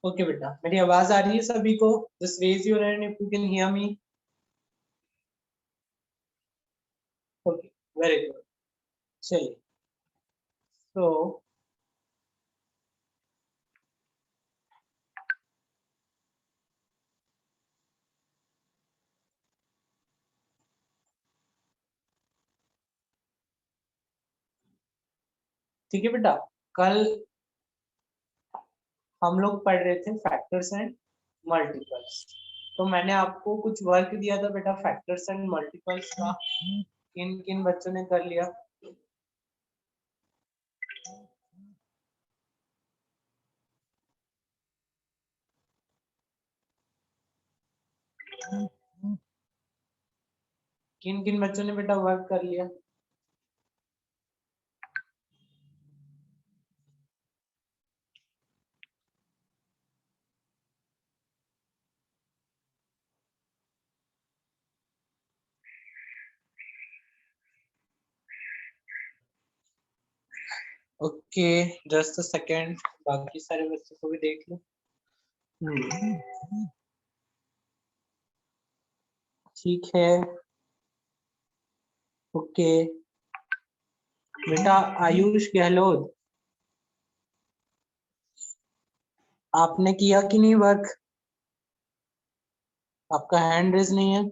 Okay बेटा, मेरी आवाज आ रही है सभी को? Just raise your hand if you can hear me. Okay, very good. चलिए, तो ठीक है बेटा, कल हम लोग पढ़ रहे थे फैक्टर्स एंड मल्टीपल्स। तो मैंने आपको कुछ वर्क दिया था बेटा फैक्टर्स एंड मल्टीपल्स का। किन किन बच्चों ने कर लिया? किन किन बच्चों ने बेटा वर्क कर लिया? ओके, जस्ट अ सेकेंड, बाकी सारे बच्चों को भी देख लो। ठीक है, ओके बेटा। आयुष गहलोत, आपने किया कि नहीं वर्क? आपका हैंड रेज नहीं है।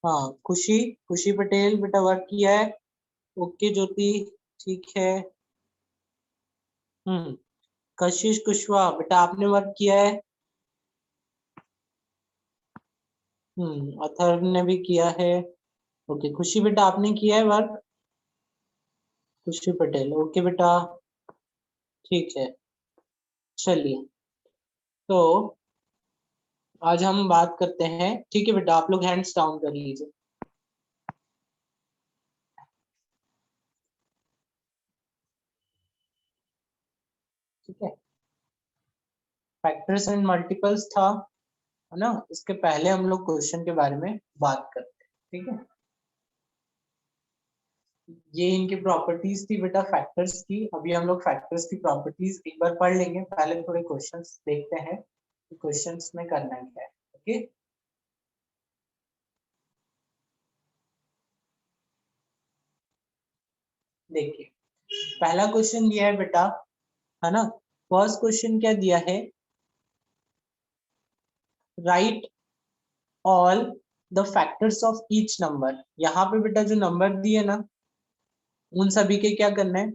हाँ, खुशी खुशी पटेल बेटा वर्क किया है। ओके ज्योति, ठीक है। कशिश कुशवाहा बेटा आपने वर्क किया है। अथर्व ने भी किया है। ओके खुशी बेटा आपने किया है वर्क। खुशी पटेल, ओके बेटा, ठीक है। चलिए, तो आज हम बात करते हैं। ठीक है बेटा, आप लोग हैंड्स डाउन कर लीजिए। ठीक है, फैक्टर्स एंड मल्टीपल्स था, है ना? इसके पहले हम लोग क्वेश्चन के बारे में बात करते हैं। ठीक है, ये इनकी प्रॉपर्टीज थी बेटा फैक्टर्स की। अभी हम लोग फैक्टर्स की प्रॉपर्टीज एक बार पढ़ लेंगे, पहले थोड़े क्वेश्चंस देखते हैं कि क्वेश्चंस में करना क्या है। ओके, देखिए पहला क्वेश्चन दिया है बेटा, है ना? फर्स्ट क्वेश्चन क्या दिया है? Right all the factors of each number. यहाँ पे बेटा जो नंबर दिए ना, उन सभी के क्या करना है?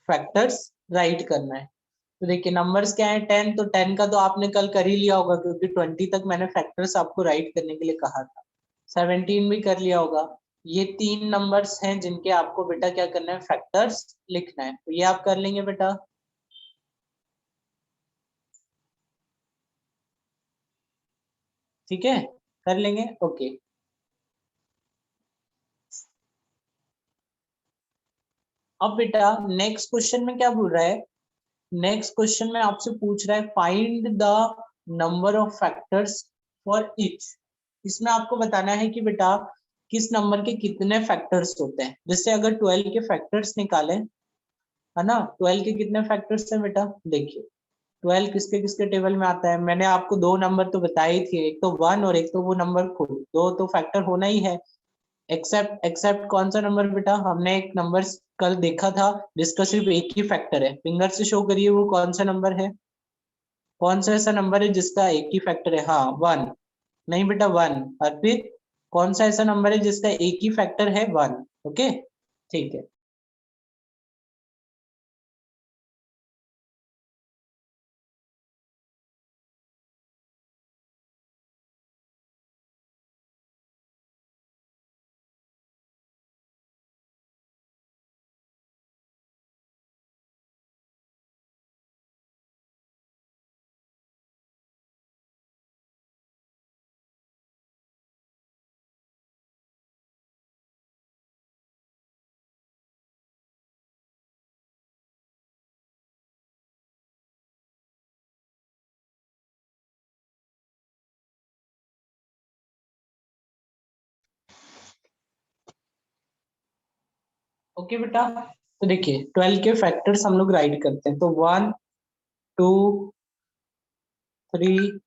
फैक्टर्स राइट करना है। तो देखिए नंबर्स क्या है? 10, तो 10 का तो आपने कल कर ही लिया होगा, क्योंकि 20 तक मैंने फैक्टर्स आपको राइट करने के लिए कहा था। 17 भी कर लिया होगा। ये तीन नंबर्स हैं जिनके आपको बेटा क्या करना है? फैक्टर्स लिखना है। तो ये आप कर लेंगे बेटा। ठीक है, कर लेंगे, ओके। अब बेटा नेक्स्ट क्वेश्चन में क्या बोल रहा है? नेक्स्ट क्वेश्चन में आपसे पूछ रहा है find the number of factors for each. इसमें आपको बताना है कि बेटा किस नंबर के कितने फैक्टर्स होते हैं। जैसे अगर 12 के फैक्टर्स निकालें, है ना? 12 के कितने फैक्टर्स हैं बेटा? देखिए 12 किसके किसके टेबल में आता है। मैंने आपको दो नंबर तो बताए ही थे, एक तो 1 और एक तो वो नंबर खुद, दो तो फैक्टर होना ही है। एक्सेप्ट एक्सेप्ट कौन सा नंबर बेटा? हमने एक नंबर कल देखा था जिसका सिर्फ एक ही फैक्टर है। फिंगर से शो करिए वो कौन सा नंबर है। कौन सा ऐसा नंबर है जिसका एक ही फैक्टर है? हाँ, 1। नहीं बेटा 1। और फिर कौन सा ऐसा नंबर है जिसका एक ही फैक्टर है? 1। ओके, ठीक है। ओके बेटा, तो देखिए 12 के फैक्टर्स हम लोग राइट करते हैं। तो 1, 2 3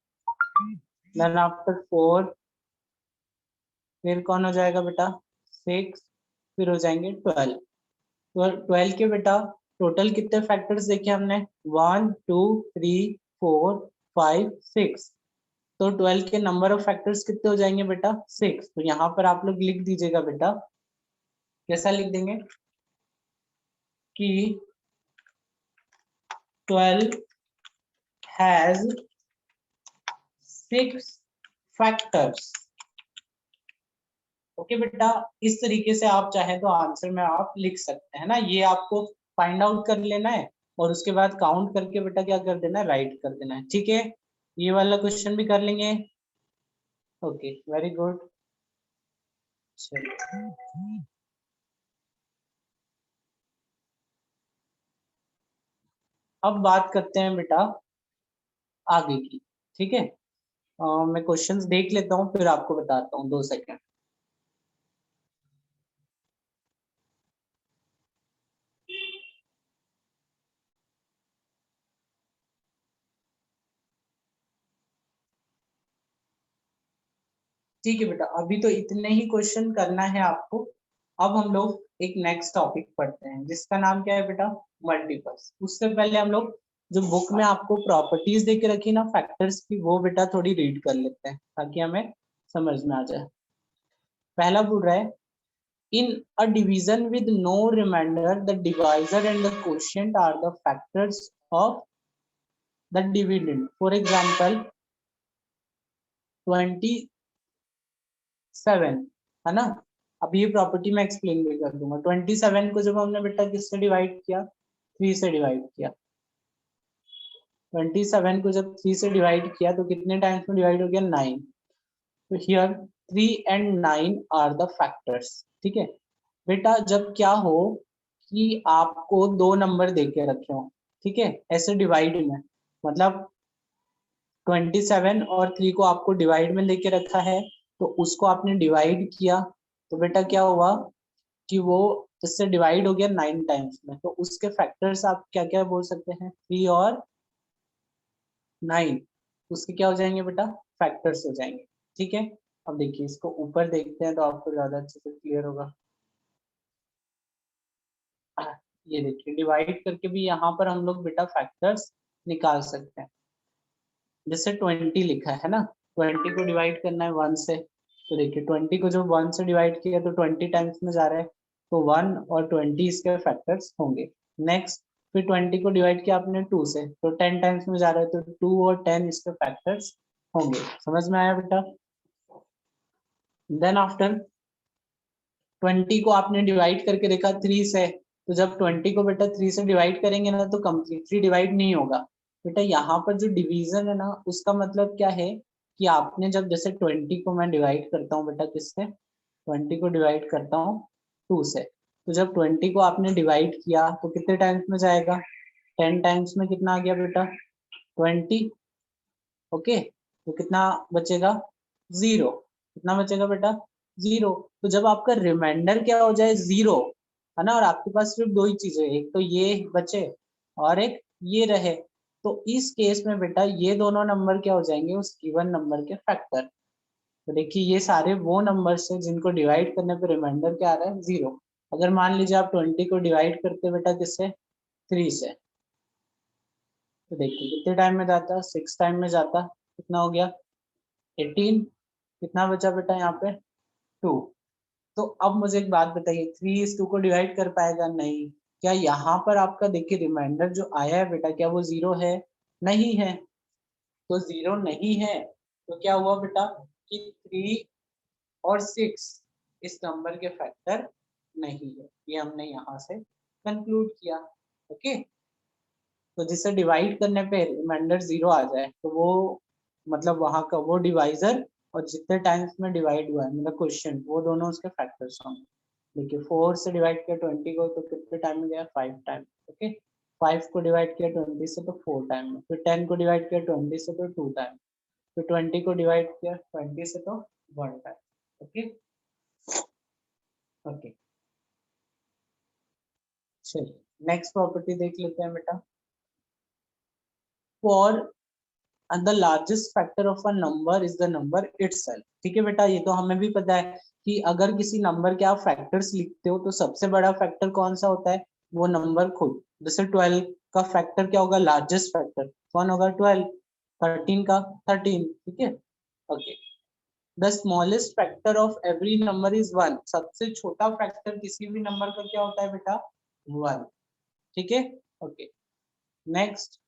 देन आफ्टर 4, फिर कौन हो जाएगा बेटा 6, फिर हो जाएंगे 12। तो 12 के बेटा टोटल कितने फैक्टर्स देखे हमने 1 2 3 4 5 6। तो 12 के नंबर ऑफ फैक्टर्स कितने हो जाएंगे बेटा 6। तो यहाँ पर आप लोग लिख दीजिएगा बेटा, कैसा लिख देंगे कि 12 हैज 6 फैक्टर्स। ओके बेटा, इस तरीके से आप चाहे तो आंसर में आप लिख सकते हैं ना। ये आपको फाइंड आउट कर लेना है और उसके बाद काउंट करके बेटा क्या कर देना है, राइट कर देना है। ठीक है, ये वाला क्वेश्चन भी कर लेंगे। Okay very good. चलिए अब बात करते हैं बेटा आगे की। ठीक है, मैं क्वेश्चंस देख लेता हूँ फिर आपको बताता हूँ, 2 सेकंड। ठीक है बेटा, अभी तो इतने ही क्वेश्चन करना है आपको। अब हम लोग एक नेक्स्ट टॉपिक पढ़ते हैं जिसका नाम क्या है बेटा, मल्टीपल्स। उससे पहले हम लोग जो बुक में आपको प्रॉपर्टीज दे के रखी ना फैक्टर्स की, वो बेटा थोड़ी रीड कर लेते हैं ताकि हमें समझ में आ जाए। पहला बोल रहा है, in a division with no remainder the divisor and the quotient are the factors of the dividend. For example 27 है ना। अब ये प्रॉपर्टी मैं एक्सप्लेन भी कर दूंगा। 27 को जब हमने बेटा किससे डिवाइड किया, 3 से डिवाइड किया। 27 को जब 3 से डिवाइड किया तो कितने टाइम्स में डिवाइड हो गया, 9। तो here 3 and 9 are the factors. ठीक है बेटा, जब क्या हो कि आपको दो नंबर दे के रखे हो, ठीक है, ऐसे डिवाइड में, मतलब 27 और 3 को आपको डिवाइड में लेके रखा है, तो उसको आपने डिवाइड किया तो बेटा क्या हुआ कि वो इससे डिवाइड हो गया 9 टाइम्स में। तो उसके फैक्टर्स आप क्या क्या बोल सकते हैं, 3 और 9 उसके क्या हो जाएंगे बेटा, फैक्टर्स हो जाएंगे। ठीक है, अब देखिए इसको ऊपर देखते हैं तो आपको ज्यादा अच्छे से क्लियर होगा। ये देखिए डिवाइड करके भी यहाँ पर हम लोग बेटा फैक्टर्स निकाल सकते हैं। जैसे 20 लिखा है ना, 20 को डिवाइड करना है 1 से। तो देखिए 20 को जब 1 से डिवाइड किया तो 20 टाइम्स में जा रहा है, तो 1 और 20 इसके फैक्टर्स होंगे। नेक्स्ट फिर 20 को डिवाइड किया आपने 2 से, तो 10 टाइम्स में जा रहा है, तो 2 और 10 इसके फैक्टर्स होंगे। समझ में आया बेटा। देन आफ्टर 20 को आपने डिवाइड करके देखा 3 से, तो जब 20 को बेटा 3 से डिवाइड करेंगे ना तो कम्प्लीटली डिवाइड नहीं होगा बेटा। यहाँ पर जो डिवीजन है ना उसका मतलब क्या है कि आपने जब जैसे 20 को मैं डिवाइड करता हूँ बेटा किससे, 20 को डिवाइड करता हूँ 2 से, तो जब 20 को आपने डिवाइड किया तो कितने टाइम्स में जाएगा, 10 टाइम्स में कितना आ गया बेटा 20। ओके, तो कितना बचेगा 0। कितना बचेगा बेटा 0। तो जब आपका रिमाइंडर क्या हो जाए 0, है ना, और आपके पास सिर्फ दो ही चीजें, एक तो ये बचे और एक ये रहे, तो इस केस में बेटा ये दोनों नंबर क्या हो जाएंगे, उस गिवन नंबर के फैक्टर। तो देखिए ये सारे वो नंबर्स हैं जिनको डिवाइड करने पे रिमाइंडर क्या आ रहा है 0। अगर मान लीजिए आप 20 को डिवाइड करते बेटा किससे, 3 से, तो देखिए कितने टाइम में जाता, 6 टाइम में जाता, कितना हो गया 18। कितना बचा बेटा यहाँ पे 2। तो अब मुझे एक बात बताइए, 3 इस 2 को डिवाइड कर पाएगा, नहीं। क्या यहाँ पर आपका देखिए रिमाइंडर जो आया है बेटा, क्या वो 0 है, नहीं है। तो 0 नहीं है तो क्या हुआ बेटा कि 3 और 6 इस नंबर के फैक्टर नहीं है, ये हमने यहाँ से कंक्लूड किया। ओके, तो जिसे डिवाइड करने पे रिमाइंडर 0 आ जाए तो वो मतलब वहां का वो डिवाइजर और जितने टाइम्स में डिवाइड हुआ है मतलब क्वेश्चन, वो दोनों उसके फैक्टर्स होंगे। देखिए 4 से डिवाइड किया 20 को तो कितने टाइम में गया, 5 टाइम। ओके, 5 को डिवाइड किया 20 से तो 4 टाइम में, फिर 10 को डिवाइड किया 20 से तो 2 टाइम, फिर 20 को डिवाइड किया 20 से तो 1 टाइम। ओके ओके, चलिए नेक्स्ट प्रॉपर्टी देख लेते हैं बेटा। For the largest factor of a number is the number itself. ठीक है बेटा, ये तो हमें भी पता है कि अगर किसी नंबर के आप फैक्टर्स लिखते हो तो सबसे बड़ा फैक्टर कौन सा होता है, वो नंबर खुद। जैसे 12 का फैक्टर क्या होगा, लार्जेस्ट फैक्टर कौन होगा, 12। 13 का 13। ठीक है, okay. The smallest factor of every number is 1। सबसे छोटा फैक्टर किसी भी नंबर का क्या होता है बेटा, 1। ठीक है, okay. Next,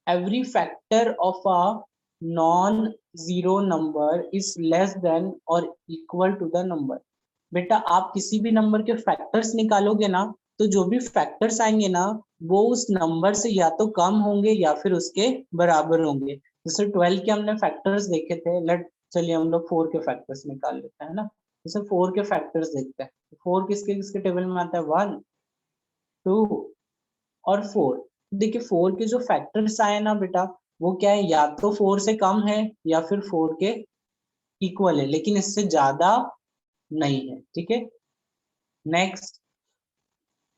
every factor of a non-zero number is less than or equal to the number। बेटा आप किसी भी नंबर के फैक्टर्स निकालोगे ना, तो जो भी फैक्टर्स आएंगे ना, वो उस नंबर से या तो कम होंगे या फिर उसके बराबर होंगे। जैसे 12 के हमने फैक्टर्स देखे थे, लेट चलिए हम लोग 4 के फैक्टर्स निकाल लेते हैं ना। जैसे 4 के फैक्टर्स देखते हैं, 4 किसके किसके टेबल में आता है, 1 2 और 4। देखिए 4 के जो फैक्टर्स आए ना बेटा, वो क्या है, या तो 4 से कम है या फिर 4 के इक्वल है, लेकिन इससे ज्यादा नहीं है। ठीक है, next,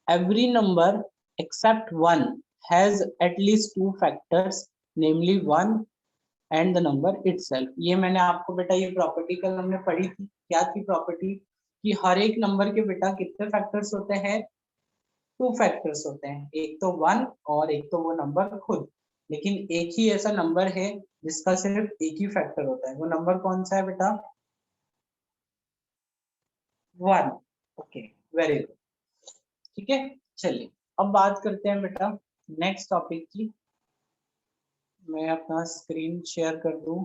every number except 1 has at least 2 factors, namely 1 and the number itself. ये मैंने आपको बेटा ये प्रॉपर्टी कल हमने पढ़ी थी, क्या थी प्रॉपर्टी, कि हर एक नंबर के बेटा कितने फैक्टर्स होते हैं, 2 फैक्टर्स होते हैं, एक तो 1 और एक तो वो नंबर खुद। लेकिन एक ही ऐसा नंबर है जिसका सिर्फ एक ही फैक्टर होता है, वो नंबर कौन सा है बेटा, 1। Okay, very good. ठीक है, चलिए अब बात करते हैं बेटा नेक्स्ट टॉपिक की। मैं अपना स्क्रीन शेयर कर दूं,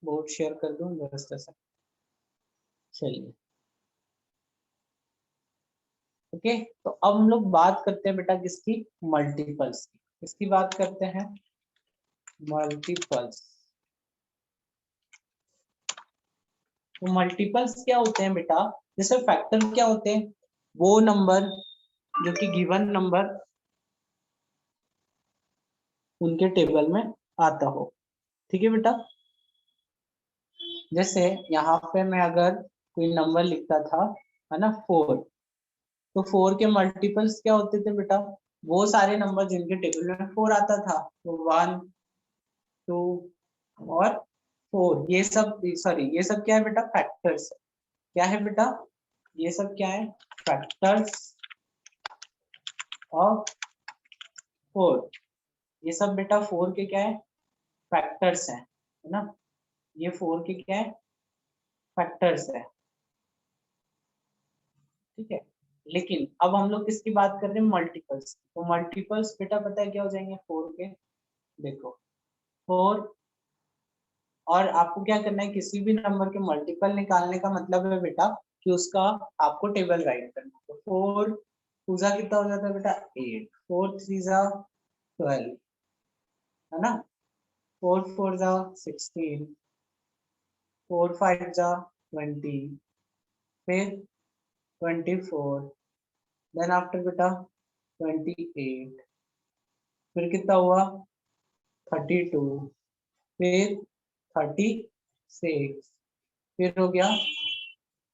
बोर्ड शेयर कर दूं व्यवस्था से। चलिए, ओके। तो अब हम लोग बात करते हैं बेटा किसकी, मल्टीपल्स की। किसकी बात करते हैं, मल्टीपल्स। तो मल्टीपल्स क्या होते हैं बेटा, जैसे फैक्टर क्या होते हैं, वो नंबर जो कि गिवन नंबर उनके टेबल में आता हो। ठीक है बेटा, जैसे यहाँ पे मैं अगर कोई नंबर लिखता था, है ना, 4, तो 4 के मल्टीपल्स क्या होते थे बेटा, वो सारे नंबर जिनके टेबल में 4 आता था, तो 1 2 और 4, ये सब, सॉरी ये सब क्या है बेटा, फैक्टर्स। क्या है बेटा, ये सब क्या है, फैक्टर्स ऑफ 4। ये सब बेटा 4 के क्या है, फैक्टर्स है ना, ये 4 के क्या है, फैक्टर्स है। ठीक है, लेकिन अब हम लोग किसकी बात कर रहे हैं, मल्टीपल्स। तो मल्टीपल्स बेटा पता है क्या हो जाएंगे, 4 के, देखो 4। और आपको क्या करना है, किसी भी नंबर के मल्टीपल निकालने का मतलब है बेटा कि उसका आपको टेबल राइट करना। तो 4 टू जा कितना हो जाता है बेटा, 8, 4 3 जा 12, है ना, 4 4 जा 16, 4 5 जा 20, फिर 24, देन आफ्टर बेटा 28, फिर कितना हुआ 32, फिर 36, फिर हो गया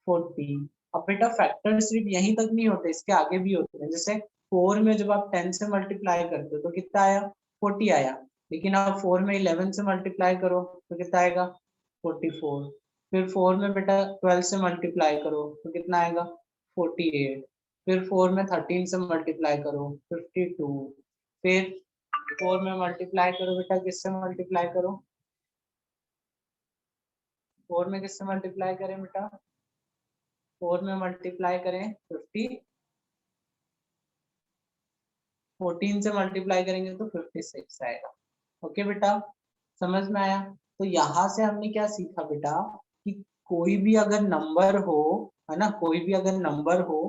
40। अब बेटा फैक्टर सिर्फ यहीं तक नहीं होते, इसके आगे भी होते हैं। जैसे 4 में जब आप 10 से मल्टीप्लाई करते हो तो कितना आया, 40 आया। लेकिन आप 4 में 11 से मल्टीप्लाई करो तो कितना आएगा, 44। फिर 4 में बेटा 12 से मल्टीप्लाई करो तो कितना आएगा, 48। फिर 4 में 13 से मल्टीप्लाई करो 52। फिर 4 में मल्टीप्लाई करो बेटा, किससे मल्टीप्लाई करो, 4 में किससे मल्टीप्लाई करें बेटा, 4 में मल्टीप्लाई करें 50, 14 से मल्टीप्लाई करेंगे तो 56 आएगा। ओके बेटा, समझ में आया। तो यहाँ से हमने क्या सीखा बेटा, कि कोई भी अगर नंबर हो, है ना, कोई भी अगर नंबर हो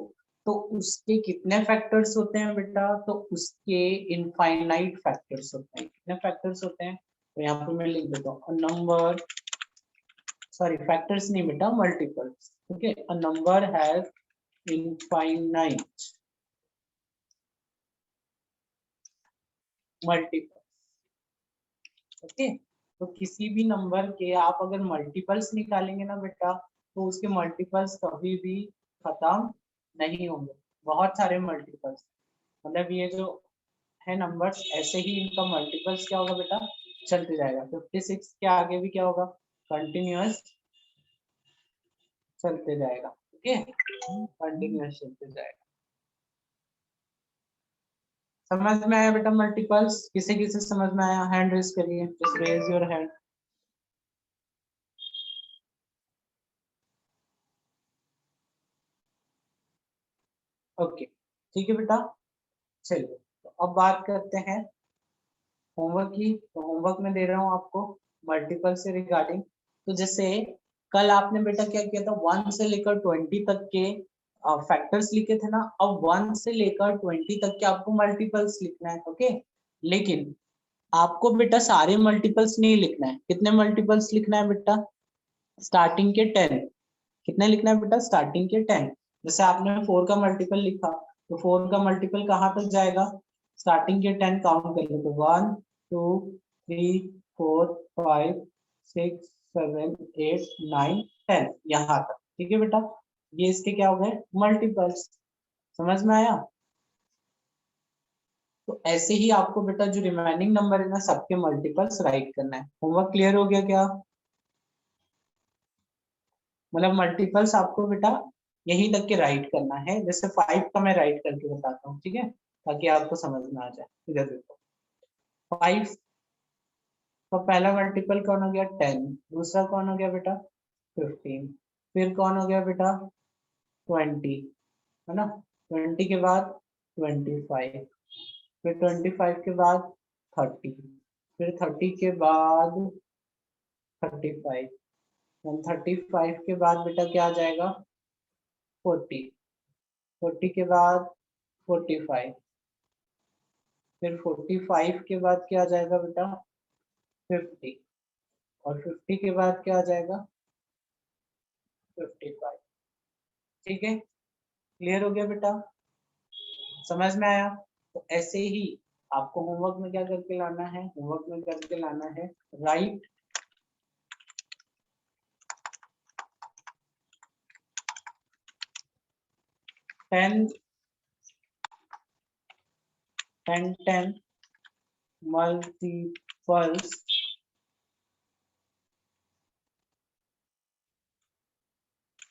तो उसके कितने फैक्टर्स होते हैं बेटा, तो उसके इनफाइनाइट फैक्टर्स होते हैं। कितने फैक्टर्स होते हैं, तो यहाँ पे मैं लिख देता हूँ, नंबर, सॉरी फैक्टर्स नहीं बेटा, multiples. Okay, a number has infinite multiple. Okay, तो किसी भी नंबर के आप अगर मल्टीपल्स निकालेंगे ना बेटा, तो उसके मल्टीपल्स कभी भी खत्म नहीं होंगे। बहुत सारे मल्टीपल्स, मतलब ये जो है नंबर्स, ऐसे ही इनका मल्टीपल्स क्या होगा बेटा, चलते जाएगा। 56 के आगे भी क्या होगा, कंटिन्यूअस चलते जाएगा। ओके, कंटिन्यूअस चलते जाएगा। समझ में आया बेटा मल्टीपल्स? किसे किसे समझ में आया, हैंड रेज करिए, just raise your hand. Okay, ठीक है बेटा। चलिए, तो अब बात करते हैं होमवर्क की। तो होमवर्क में दे रहा हूँ आपको मल्टीपल से रिगार्डिंग। तो जैसे कल आपने बेटा क्या किया था, 1 से लेकर 20 तक के फैक्टर्स लिखे थे ना। अब 1 से लेकर 20 तक के आपको मल्टीपल्स लिखना है। ओके, लेकिन आपको बेटा सारे मल्टीपल्स नहीं लिखना है। कितने मल्टीपल्स लिखना है बेटा, स्टार्टिंग के 10। कितने लिखना है बेटा, स्टार्टिंग के 10। जैसे आपने 4 का मल्टीपल लिखा, तो 4 का मल्टीपल कहाँ तक जाएगा, स्टार्टिंग के 10 काउंट कर लो, तो 1 2 3 4 5 6 7 8 9 10 यहाँ तक। ठीक है बेटा, ये इसके क्या हो गए, मल्टीपल्स। समझ में आया? तो ऐसे ही आपको बेटा जो रिमेनिंग नंबर है ना, सबके मल्टीपल्स राइट करना है। होमवर्क क्लियर हो गया क्या? मतलब मल्टीपल्स आपको बेटा यहीं तक के राइट करना है। जैसे 5 का मैं राइट करके बताता हूँ, ठीक है, ताकि आपको समझ में आ जाए। इधर देखो, 5 का पहला मल्टीपल कौन हो गया, 10। दूसरा कौन हो गया बेटा, 15। फिर कौन हो गया बेटा, 20, है ना। 20 के बाद 25, फिर 25 के बाद 30, फिर 30 के बाद 35, 35 के बाद बेटा क्या आ जाएगा, 40, 40 के बाद 45, फिर 45 के बाद क्या आ जाएगा बेटा, 50, और 50 के बाद क्या आ जाएगा, 55। ठीक है, क्लियर हो गया बेटा, समझ में आया? तो ऐसे ही आपको होमवर्क में क्या करके लाना है, होमवर्क में करके लाना है right 10 multiples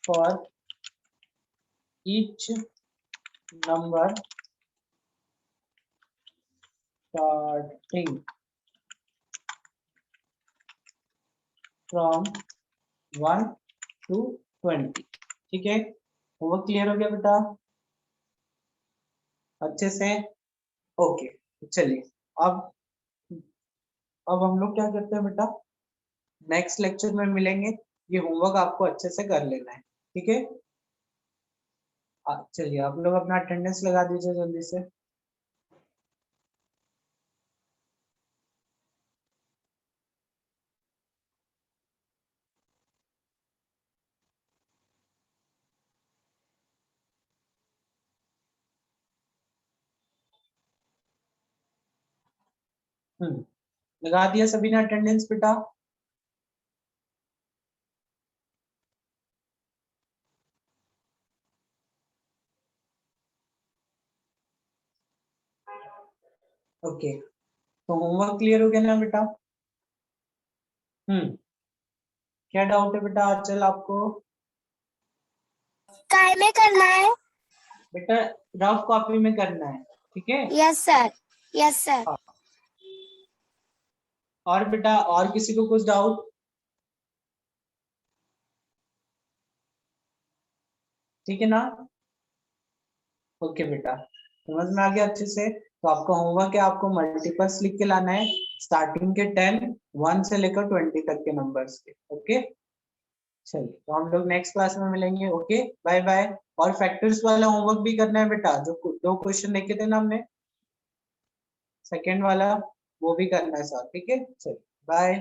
for each number starting from 1 to 20। ठीक है, होमवर्क क्लियर हो गया बेटा अच्छे से? ओके, चलिए अब हम लोग क्या करते हैं बेटा, नेक्स्ट लेक्चर में मिलेंगे। ये होमवर्क आपको अच्छे से कर लेना है, ठीक है। चलिए आप लोग अपना अटेंडेंस लगा दीजिए जल्दी से। लगा दिया सभी ने अटेंडेंस बेटा? ओके, तो होमवर्क क्लियर हो गया ना बेटा? क्या डाउट है बेटा आंचल आपको? काय में करना है बेटा रफ कॉपी में करना है, ठीक है। Yes sir, yes sir. हाँ। और बेटा और किसी को कुछ डाउट? ठीक है ना? ओके बेटा, समझ में आ गया अच्छे से। तो आपका होमवर्क है, आपको मल्टीपल्स लिख के लाना है, स्टार्टिंग के 10, 1 से लेकर 20 तक के नंबर्स के। ओके, चलिए तो हम लोग नेक्स्ट क्लास में मिलेंगे। Okay, bye bye. और फैक्टर्स वाला होमवर्क भी करना है बेटा, जो 2 क्वेश्चन लिखे थे ना हमने, सेकेंड वाला, वो भी करना है साथ, ठीक है। चलिए बाय।